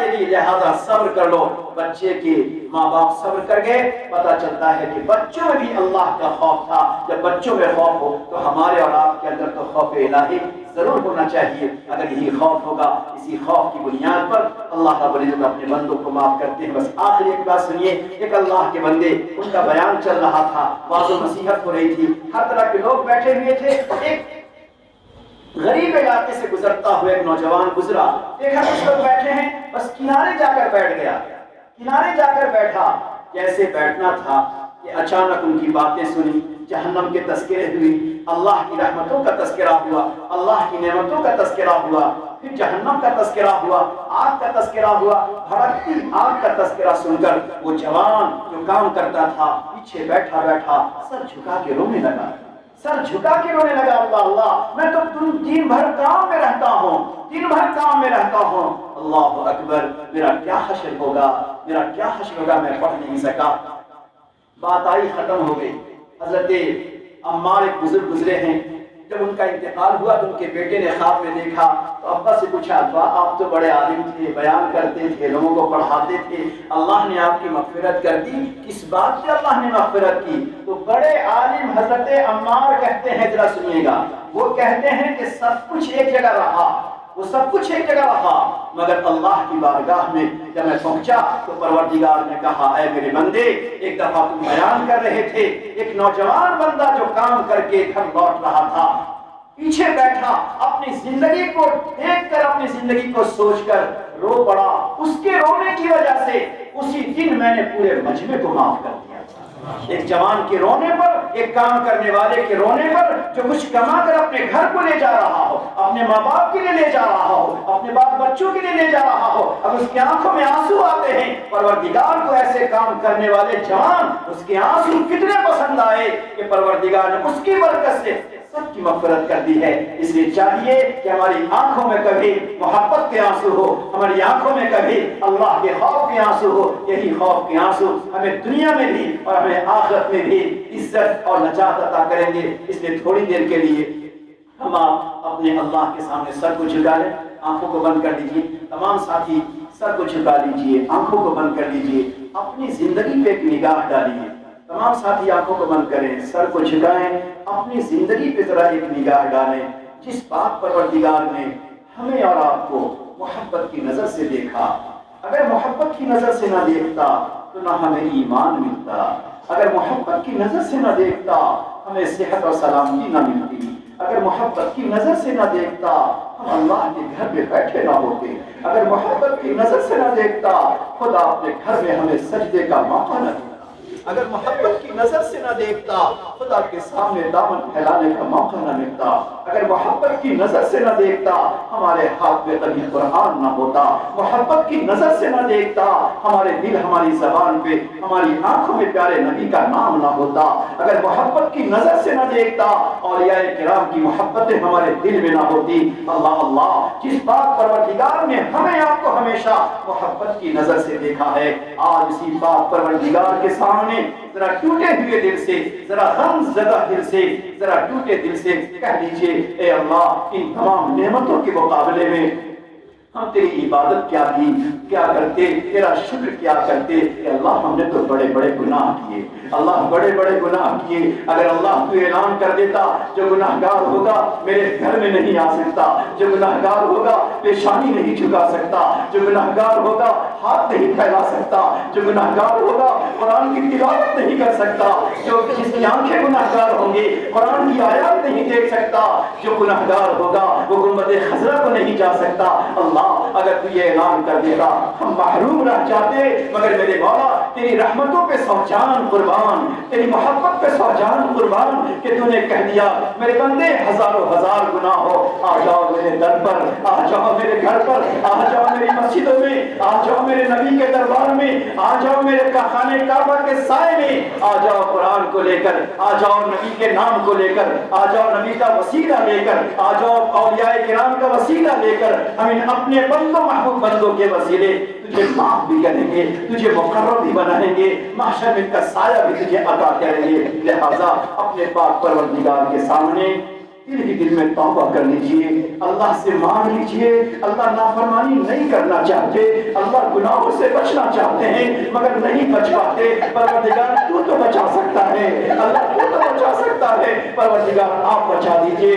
دے گی، لہذا صبر کر لو۔ بچے کے ماں باپ صبر کر گئے، پتہ چلتا ہے کہ بچوں میں بھی اللہ کا خوف تھا۔ جب بچوں میں خوف ہو تو ہمارے اور آپ کے اندر تو خوف الہی ضرور ہونا چاہیے۔ اگر یہی خوف ہوگا، اسی خوف کی بنیاد پر اللہ رب العزت اپنے بندوں کو معاف کرتے ہیں۔ بس آخری ایک بات سنیے، ایک اللہ کے بندے، ان کا بیان چل رہا تھا، واعظ و نصیحت ہو رہی تھی، ہر طرح کے لوگ بیٹھے ہوئے تھے۔ ایک غریب علاقے سے گزرتا ہوا ایک نوجوان گزرا، دیکھا کچھ لوگ بیٹھے ہیں، بس کنارے جا کر بیٹھ گیا، کنارے جا کر بیٹھا۔ جیسے بیٹھنا تھا کہ اچانک ان کی باتیں سنی، جہنم کے تذکرے ہوئی، اللہ کی رحمتوں کا تذکرہ ہوا، اللہ کی نعمتوں کا تذکرہ ہوا، پھر جہنم کا تذکرہ ہوا، آگ کا تذکرہ ہوا۔ بھڑکتی آگ کا تذکرہ سن کر وہ جوان جو کام کرتا تھا پیچھے بیٹھا بیٹھا سر جھکا کے رونے لگا، سر جھکا کے رونے لگا۔ اللہ اللہ، میں تو دن بھر کام میں رہتا ہوں، دن بھر کام میں رہتا ہوں، اللہ اکبر، میرا کیا حشر ہوگا، میرا کیا حشر ہوگا، میں پڑھ نہیں سکا۔ بات آئی ختم ہو گئی۔ حضرت عمار ایک بزرگ گزرے ہیں، جب ان کا انتقال ہوا تو ان کے بیٹے نے خواب میں دیکھا تو ابا سے پوچھا، ابا آپ تو بڑے عالم تھے، بیان کرتے تھے، لوگوں کو پڑھاتے تھے، اللہ نے آپ کی مغفرت کر دی، کس بات سے اللہ نے مغفرت کی؟ تو بڑے عالم حضرت عمار کہتے ہیں، ذرا سنیے گا، وہ کہتے ہیں کہ سب کچھ ایک جگہ رہا، وہ سب کچھ ایک جگہ رہا، مگر اللہ کی بارگاہ میں جب میں پہنچا تو پروردگار نے کہا، اے میرے بندے، ایک دفعہ تم بیان کر رہے تھے، ایک نوجوان بندہ جو کام کر کے گھر لوٹ رہا تھا، پیچھے بیٹھا، اپنی زندگی کو دیکھ کر، اپنی زندگی کو سوچ کر رو پڑا، اس کے رونے کی وجہ سے اسی دن میں نے پورے مجمع کو معاف کر دیا۔ ایک جوان کے رونے پر، ایک کام کرنے والے کے رونے پر، جو کچھ کما کر اپنے گھر کو لے جا رہا ہو، اپنے ماں باپ کے لیے لے جا رہا ہو، اپنے بال بچوں کے لیے لے جا رہا ہو، اب اس کی آنکھوں میں آنسو آتے ہیں، پروردگار کو ایسے کام کرنے والے جوان، اس کے آنسو کتنے پسند آئے کہ پروردگار نے اس کی برکت سے سب کی مغفرت کر دی ہے۔ اس لیے چاہیے کہ ہماری آنکھوں میں کبھی محبت کے آنسو ہو، ہماری آنکھوں میں کبھی اللہ کے خوف کے آنسو ہو۔ یہی خوف کے آنسو ہمیں دنیا میں بھی اور ہمیں آخرت میں بھی عزت اور نجات عطا کریں گے۔ اس لیے تھوڑی دیر کے لیے ہم اپنے اللہ کے سامنے سر کو جھکا لیں، آنکھوں کو بند کر دیجیے، تمام ساتھی سر کو جھکا لیجیے، آنکھوں کو بند کر لیجیے، اپنی زندگی پہ ایک نگاہ ڈالیے۔ تمام ساتھی آنکھوں کو بند کریں، سر کو جھکائیں، اپنی زندگی پہ ذرا ایک نگاہ ڈالیں۔ جس بات پروردگار نے ہمیں اور آپ کو محبت کی نظر سے دیکھا، اگر محبت کی نظر سے نہ دیکھتا تو نہ ہمیں ایمان ملتا، اگر محبت کی نظر سے نہ دیکھتا ہمیں صحت اور سلامتی نہ ملتی، اگر محبت کی نظر سے نہ دیکھتا ہم اللہ کے گھر میں بیٹھے نہ ہوتے، اگر محبت کی نظر سے نہ دیکھتا خدا اپنے گھر میں ہمیں سجدے کا موقع نہ دیتا، اگر محبت کی نظر سے نہ دیکھتا خدا کے سامنے دامن پھیلانے کا موقع نہ ملتا، اگر محبت کی نظر سے نہ دیکھتا ہمارے ہاتھ میں کبھی قرآن نہ ہوتا، محبت کی نظر سے نہ دیکھتا ہمارے دل، ہماری زبان پہ، ہماری آنکھوں میں پیارے نبی کا نام نہ ہوتا، اگر محبت کی نظر سے نہ دیکھتا اولیاء کرام کی محبتیں ہمارے دل میں نہ ہوتی۔ اللہ اللہ، جس بات پروردگار نے ہمیں آپ کو ہمیشہ محبت کی نظر سے دیکھا ہے، آج اسی بات پروردگار کے سامنے ذرا ٹوٹے ہوئے دل سے، ذرا غم زدہ دل سے، ذرا ٹوٹے دل سے کہہ دیجئے، اے اللہ، ان تمام نعمتوں کے مقابلے میں ہم تیری عبادت کیا کرتے، تیرا شکر کیا کرتے۔ کہ اللہ ہم نے تو بڑے بڑے گناہ کیے، اللہ بڑے بڑے گناہ کیے، اگر اللہ تو اعلان کر دیتا جو گناہگار ہوگا میرے گھر میں نہیں آ سکتا، جو گناہگار ہوگا پیشانی نہیں جھکا سکتا، جو گناہگار ہوگا ہاتھ نہیں پھیلا سکتا، جو گناہگار ہوگا قرآن کی تلاوت نہیں کر سکتا، جو جس کی آنکھیں گناہگار ہوں گے قرآن کی آیات نہیں دیکھ سکتا، جو گناہگار ہوگا وہ گنبد خضرا کو نہیں جا سکتا۔ اللہ اگر تو یہ اعلان کر دیتا ہم محروم رہ جاتے، مگر میرے مولا تیری رحمتوں پہ سو جان قربان، تیری محبت پہ سو جان قربان کہ تو نے کہہ دیا میرے بندے ہزاروں ہزار گناہ ہو، آ جاؤ میرے در پر، آ جاؤ میرے گھر پر، آ جاؤ میری مسجدوں میں، آ جاؤ میرے نبی کے دربار میں، آ جاؤ میرے خانے کعبہ کے سائے میں، آ جاؤ قرآن کو لے کر، آ جاؤ نبی کے نام کو لے کر، آ جاؤ نبی کا وسیلہ لے کر، آ جاؤ اولیاء کرام کا وسیلہ لے کر، ہم ان اپنے بندوں محبوب بندوں کے وسیلے تجھے معاف بھی کریں گے، تجھے مقرر بھی بنائیں گے، محشر میں کا سایہ بھی تجھے عطا کریں گے۔ لہذا اپنے پاک پروردگار کے سامنے دل ہی دل میں توبہ کر لیجئے، اللہ سے مانگ لیجئے۔ اللہ نافرمانی نہیں کرنا چاہتے، اللہ گناہوں سے بچنا چاہتے ہیں مگر نہیں بچ پاتے۔ پروردگار تو بچا سکتا ہے، اللہ تو بچا سکتا ہے، پروردگار آپ بچا دیجئے۔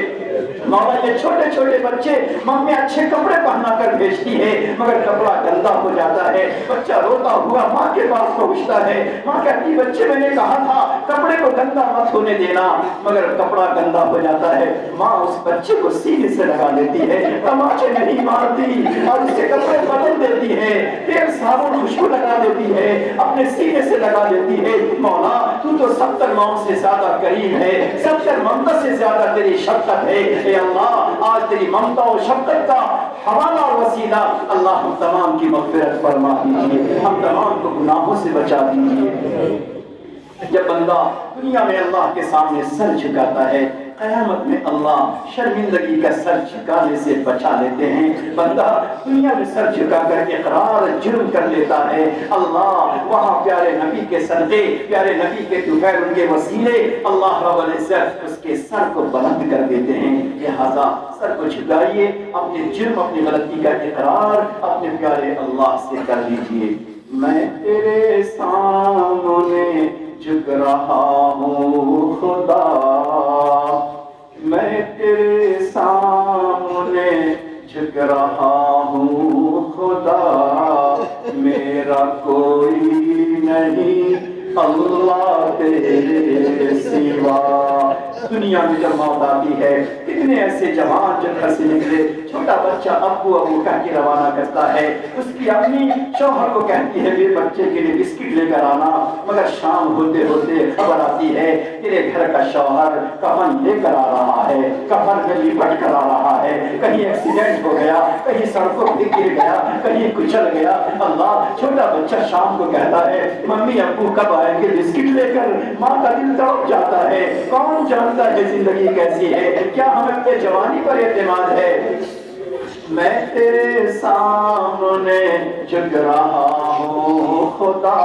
مولا یہ چھوٹے چھوٹے بچے ماں اچھے کپڑے پہنا کر بھیجتی ہے مگر کپڑا گندا ہو جاتا ہے، بچہ روتا ہوا ماں کے پاس پہنچتا ہے، ماں کہتی بچے میں نے کہا تھا کپڑے کو گندا مت ہونے دینا، مگر کپڑا گندا ہو جاتا ہے، ماں اس بچے کو سینے سے لگا لیتی ہے، تماچے نہیں مارتی اور اس کے کپڑے بدل دیتی ہے، تیل صابن خوشبو لگا دیتی ہے، اپنے سینے سے لگا دیتی ہے۔ مولا تو 70 ماؤں سے زیادہ کریم ہے، 70 ممتا سے زیادہ تیری شفقت ہے۔ اے اللہ آج تیری ممتا و شفقت کا حوالہ اور وسیلہ اللہ ہم تمام کی مغفرت فرما دیجیے، ہم تمام کو گناہوں سے بچا دیجیے۔ جب بندہ دنیا میں اللہ کے سامنے سر جھکاتا ہے، قیامت میں اللہ شرمندگی کا سر جھکانے سے بچا لیتے ہیں۔ بندہ دنیا میں سر جھکا کر اقرار جرم کر لیتا ہے، اللہ وہاں پیارے نبی کے صدقے، پیارے نبی کے طفیل ان کے وسیلے اللہ رب العزت اس کے سر کو بلند کر دیتے ہیں۔ لہذا سر کو جھکائیے، اپنے جرم اپنی غلطی کا اقرار اپنے پیارے اللہ سے کر لیجئے۔ میں تیرے سامنے جھک رہا ہوں خدا، میں تیرے سامنے جھک رہا ہوں خدا، میرا کوئی نہیں اللہ تیرے سوا۔ دنیا میں جب موت آتی ہے کتنے ایسے جوان جو گھر سے نکلے، چھوٹا بچہ ابو ابو کہہ کے روانہ کرتا ہے، اس کی امی شوہر کو کہتی ہے میرے بچے کے لیے بسکٹ لے کر آنا، مگر شام ہوتے ہوتے خبر آتی ہے تیرے گھر کا شوہر کفن لے کر آ رہا ہے، کفن میں لپٹ کر آ رہا ہے، کہیں ایکسیڈنٹ ہو گیا، کہیں سڑکوں پہ گر گیا، کہیں کچل گیا۔ اللہ چھوٹا بچہ شام کو کہتا ہے ممی ابو کب آئیں گے بسکٹ لے کر، ماں کا دل تڑپ جاتا ہے۔ کون جانتا ہے زندگی کیسی ہے، کیا ہمیں اپنے جوانی پر اعتماد ہے۔ میں تیرے سامنے جھک رہا ہوں خدا،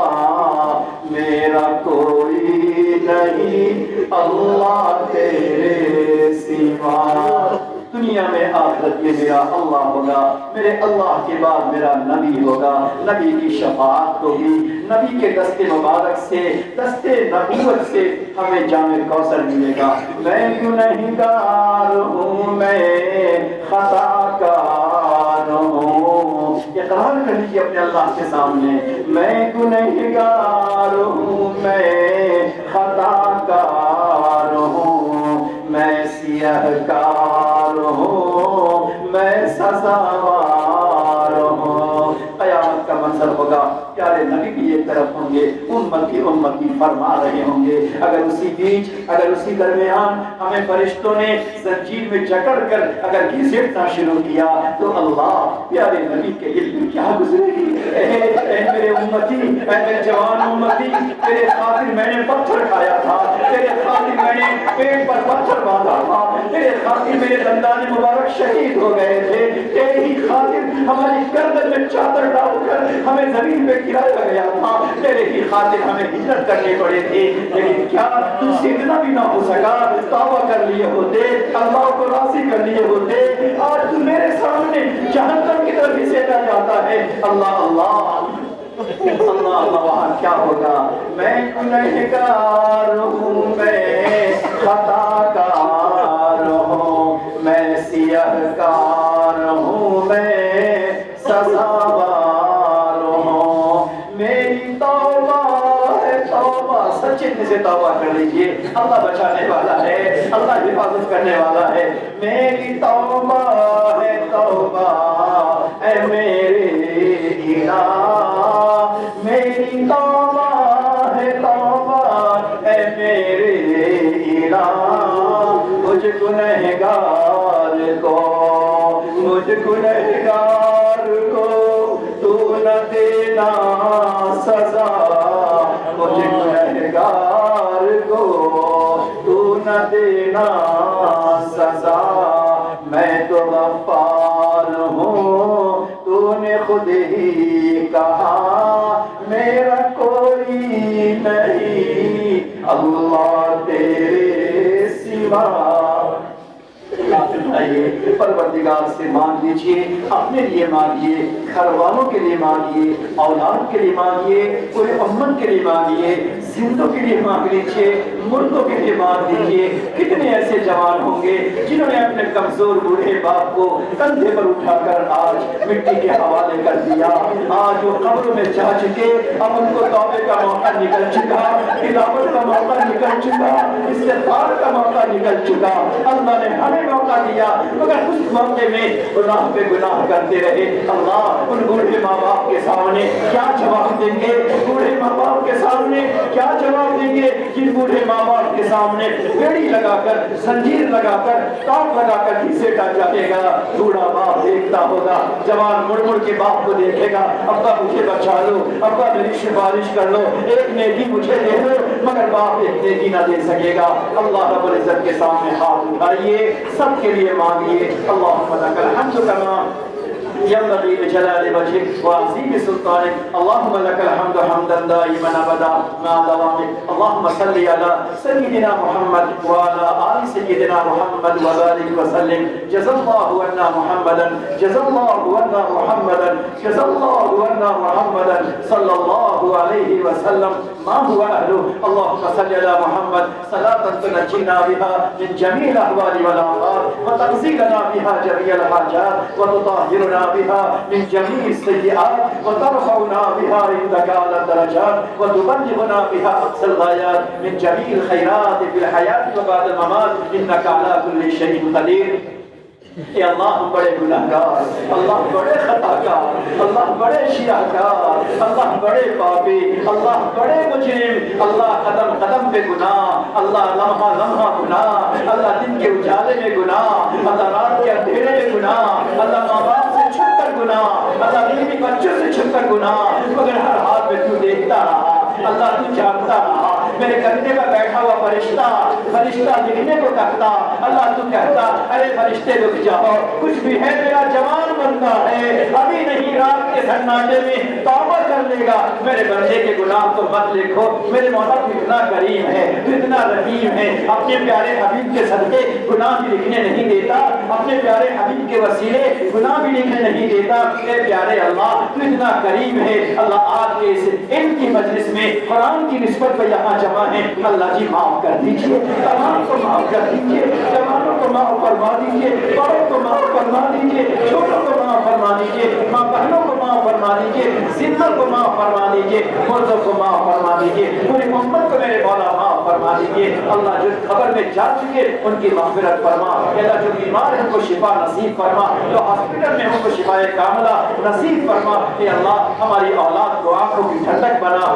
میرا کوئی نہیں اللہ تیرے سوا۔ دنیا میں آخرت میں میرا اللہ ہوگا، میرے اللہ کے بعد میرا نبی ہوگا، نبی کی شفاعت ہوگی، نبی کے دست مبارک سے، دست نبوت سے ہمیں جام کوثر ملے گا۔ میں گنہگار ہوں، میں خطا کار ہوں، اقرار کر لیجیے اپنے اللہ کے سامنے، میں گنہگار ہوں، میں خطا کار ہوں، میں سیاہ کار ہوں، میں سزاوار ہوں۔ قیامت کا منظر ہوگا، پیارے نبی بھی ایک طرف ہوں گے، امتی امتی فرما رہے ہوں گے، اگر اسی بیچ اگر اسی درمیان ہمیں فرشتوں نے زنجیر میں جکڑ کر اگر گھسیٹنا شروع کیا تو اللہ پیارے نبی کے دل میں کیا گزرے گی۔ اے میرے امتی، اے میرے جوان امتی، تیرے خاطر میں نے پتھر کھایا تھا، تیرے خاطر میں نے پیٹ پر پتھر باندھا تھا، تیرے خاطر میرے دندان مبارک شہید ہو گئے تھے، تیرے ہی خاطر ہماری گردن میں چادر ڈال کر ہمیں زمین پہ گرایا گیا تھا، تیرے ہی خاطر ہمیں ہجرت کرنی پڑی تھی، لیکن کیا تم سے اتنا بھی نہ ہو سکا؟ توبہ کر لیے ہوتے، اللہ کو راضی کر لیے ہوتے، آج تم میرے سامنے جہنم کی طرف گھسیٹا جاتا ہے۔ اللہ اللہ اللہ اللہ، وہاں کیا ہوگا؟ میں گنہگار ہوں، میں خطا کار ہوں، میں سیاہ کار ہوں، میں سزاوار ہوں، میری توبہ ہے توبہ۔ سچے دل سے توبہ کر لیجئے، اللہ بچانے والا ہے، اللہ حفاظت کرنے والا ہے۔ میری توبہ ہے توبہ اے میرے الہ، میری توبہ ہے توبہ اے میرے الہ، مجھ گنہگار کو، مجھ گنہگار کو تو نہ دینا سزا، مجھ گنہگار کو تو نہ دینا سزا، میں تو غفار ہوں، تو نے خود ہی کہا میرا کوئی نہیں اللہ تیرے سوا۔ چاہیے پروردگار سے مانگ لیجیے، اپنے لیے مانگیے، گھر والوں کے لیے مانگیے، اولاد کے لیے مانگیے، پورے امت کے لیے مانگیے، زندوں کے لیے مانگ لیجیے، مردوں کے لیے مانگ لیجیے۔ کتنے ایسے جوان ہوں گے جنہوں نے اپنے کمزور بوڑھے باپ کو کندھے پر اٹھا کر آج مٹی کے حوالے کر دیا، آج وہ قبروں میں جا چکے، اب ان کو توبے کا موقع نکل چکا، تلاوت کا موقع نکل چکا، استغفار کا موقع نکل چکا۔ اللہ نے ہمیں موقع دیا مگر اس موقع میں گناہ پہ گناہ کرتے رہے۔ اللہ ان بوڑھے ماں باپ کے سامنے کیا جواب دیں گے؟ بوڑھے ماں باپ کے سامنے کیا جواب دیں گے جن بوڑھے ماں باپ کے سامنے بیڑی لگا کر، زنجیر لگا کر، ٹاپ لگا کر گھسیٹا جائے گا؟ بوڑھا باپ دیکھتا ہوگا، جوان مڑ مڑ کے باپ کو دیکھے گا، ابا مجھے بچا لو، ابا میری سفارش کر لو، ایک نیکی مجھے دے دو، مگر باپ ایک نیکی نہ دے سکے گا۔ اللہ رب العزت کے سامنے ہاتھ اٹھائیے، سب کے لیے مانگیے۔ اللہم لک الحمد کما ينبغي بجلال وجهك وعظيم سلطانك، اللهم لك الحمد حمدا دائما ابدا مع دوامك، اللهم صل على سيدنا محمد وعلى آل سيدنا محمد وبارك وسلم، جزا الله عنا محمدا، جزا الله عنا محمدا، جزا الله عنا محمدا صلى الله عليه وسلم ما هو أهله، اللهم صل على محمد صلاة تنجينا بها من جميع الأهوال والآفات وتغفر لنا بها جميع الحاجات وتطهرنا بها من جميع السيئات وترفعنا بها عندك أعلى الدرجات وتبلغنا بها أقصى الغايات من جميع الخيرات في الحياة وبعد الممات إنك على كل شيء قدير۔ اے اللہ ہم بڑے گناہگار، اللہ بڑے خطاکار، اللہ بڑے شیعہکار، اللہ بڑے پاپی، اللہ بڑے مجرم، اللہ قدم قدم پہ گناہ، اللہ لمحہ لمحہ گناہ، اللہ دن کے اجالے میں گناہ، اللہ رات کے اندھیرے میں گناہ، اللہ ماں باپ سے چھپ کر گناہ، اللہ بیوی بچوں سے چھپ کر گناہ، مگر ہر حال میں تو دیکھتا رہا، اللہ تو جانتا رہا۔ میرے کندھے پر بیٹھا ہوا فرشتہ لکھنے کو کہتا، اللہ تو کہتا ارے فرشتے رک جاؤ، کچھ بھی ہے میرا جوان بندہ ہے، ابھی نہیں رات کے سناٹے میں توبہ کر لے گا، میرے بندے کے گناہ تو مت لکھو۔ میرے مولا تو اتنا کریم ہے، تو اتنا رحیم ہے، اپنے پیارے حبیب کے صدقے گناہ بھی لکھنے نہیں دیتا، اپنے پیارے حبیب کے وسیلے گناہ بھی لکھنے نہیں دیتا۔ اے پیارے اللہ تو اتنا کریم ہے۔ اللہ آج کے اس علم کی مجلس میں قرآن کی نسبت پہ یہاں جمع ہیں، اللہ جی معاف کر دیجئے، تمام کو معاف کر دیجئے، جوانوں کو معاف فرما دیجئے، بڑوں کو معاف فرما دیجئے، چھوٹوں کو معاف فرما دیجئے، ماں بہنوں کو معاف فرما دیجئے، زندوں کو معاف فرما دیجئے، مردوں کو معاف فرما دیجئے، پوری امت کو میرے مولا معاف فرما دیجئے۔ اللہ جو قبر میں جا چکے ان کی مغفرت فرما، اللہ جو بیمار ہیں ان کو شفا نصیب فرما، جو ہاسپٹل میں ان کو شفا کاملہ نصیب فرما۔ اے اللہ ہماری اولاد کو آنکھوں کی ٹھنڈک بنا،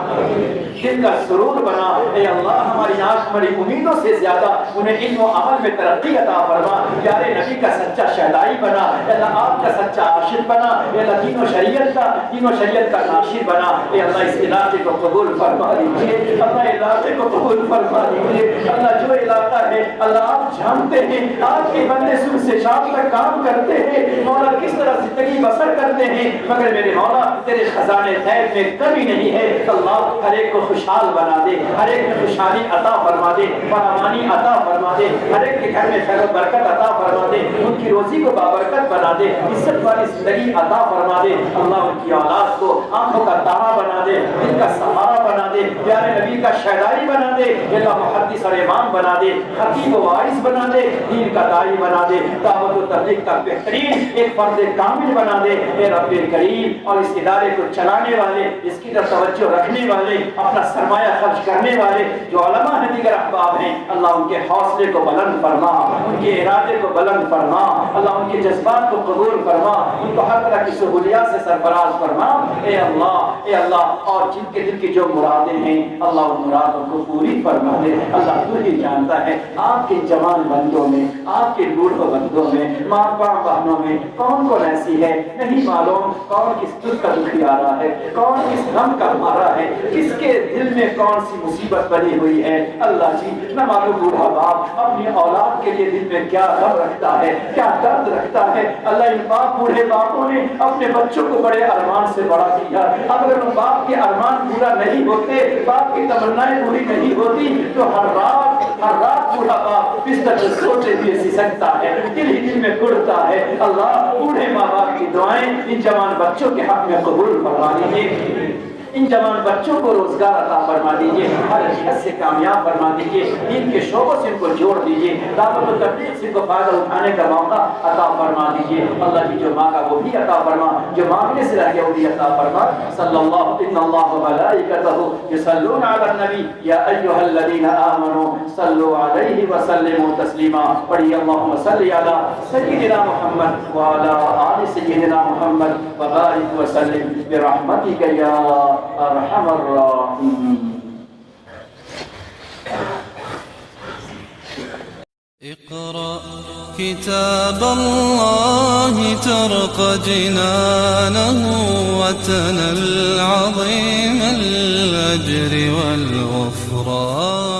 دل کا سرور بنا۔ اے اللہ ہماری آنکھ ہماری امیدوں سے زیادہ انہیں علم و عمل میں ترقی عطا فرما، پیارے نبی کا سچا شہدائی بنا، اے اللہ آپ کا سچا عاشق بنا، اے اللہ دین و شریعت کا ناشر بنا۔ اے اللہ اس علاقے کو قبول فرما لیجیے، اللہ علاقے کو قبول فرما لیجیے۔ اللہ جو علاقہ ہے اللہ آپ جانتے ہیں، آپ کے بندے صبح سے شام تک کام کرتے ہیں، مولا کس طرح زندگی بسر کرتے ہیں، مگر میرے مولا تیرے خزانے غیب میں کمی نہیں ہے۔ اللہ ہر ایک کو خوشحال بنا دے، ہر ایک میں خوشحالی عطا فرما دے، فراوانی عطا فرما دے، ہر ایک کے گھر میں خیر و برکت عطا فرما دے، ان کی روزی کو بابرکت بنا دے، عزت والی زندگی عطا فرما دے۔ اللہ ان کی اولاد کو آنکھوں کا تارا بنا دے، دل کا سہارا بنا دے، پیارے نبی کا شہدائی بنا دے، اللہ محدث اور امام بنا دے، خطیب و واعظ بنا دے، دین کا داعی بنا دے، دعوت و تبلیغ کا بہترین ایک فرد کامل بنا دے۔ اے رب کریم اور اس ادارے کو چلانے والے، اس کی طرف توجہ رکھنے والے، اپنا سرمایہ خرچ کرنے والے جو علماء ہیں، دیگر احباب ہیں، اللہ ان کے حوصلے کو بلند فرما، ان کے ارادے کو بلند فرما، اللہ ان کے جذبات کو قبول فرما، ان کو ہر طرح کی سہولیات سے سرفراز فرما۔ اے اللہ اور جن کے دل کی جو مرادیں ہیں اللہ ان مرادوں کو پوری فرما دے۔ اللہ تو ہی جانتا ہے آپ کے جوان بندوں میں، آپ کے بوڑھوں بندوں میں، ماں باپ بہنوں میں کون کون ایسی ہے نہیں معلوم، کون کس دکھ کا دکھی آ رہا ہے، کون کس غم کا مارا ہے، کس کے دل میں کون سی مصیبت بنی ہوئی ہے۔ اللہ جی نہ معلوم بوڑھا بوڑھا باپ اپنی اولاد کے لیے دل میں کیا غم رکھتا ہے، کیا درد رکھتا ہے۔ اللہ ان باپ بوڑھے باپوں نے اپنے بچوں کو بڑے ارمان سے بڑا کیا، اگر ان باپ کے ارمان پورا نہیں ہوتے، باپ کی تمنائیں پوری نہیں ہوتی تو ہر رات بوڑھا باپ بستر سے سوچے ہوئے سکتا ہے، دل ہی دل میں گڑتا ہے۔ اللہ بوڑھے ماں باپ کی دعائیں ان جوان بچوں کے حق میں قبول فرما لیجیے، ان جوان بچوں کو روزگار عطا فرما دیجیے، ہر جہت سے کامیاب فرما دیجیے، دین کے شعبوں سے ان کو جوڑ دیجیے، دعوت و تبلیغ سے ان کو فائدہ اٹھانے کا موقع عطا فرما دیجیے۔ اللہ کی جو مانگا وہ بھی عطا فرما، جو مانگنے سے رہ گیا وہ بھی عطا فرما۔ صلی اللہ ان اللہ و ملائکتہ یصلون علی النبی یا ایھا الذین آمنوا صلوا علیہ وسلموا تسلیما۔ پڑھیے اللہم صلی علی سیدنا محمد وعلی آل سیدنا محمد وبارک وسلم برحمتک یا ارحم الراحمین۔ اقرأ كتاب الله ترق جنانه وتنل عظيم الأجر والغفران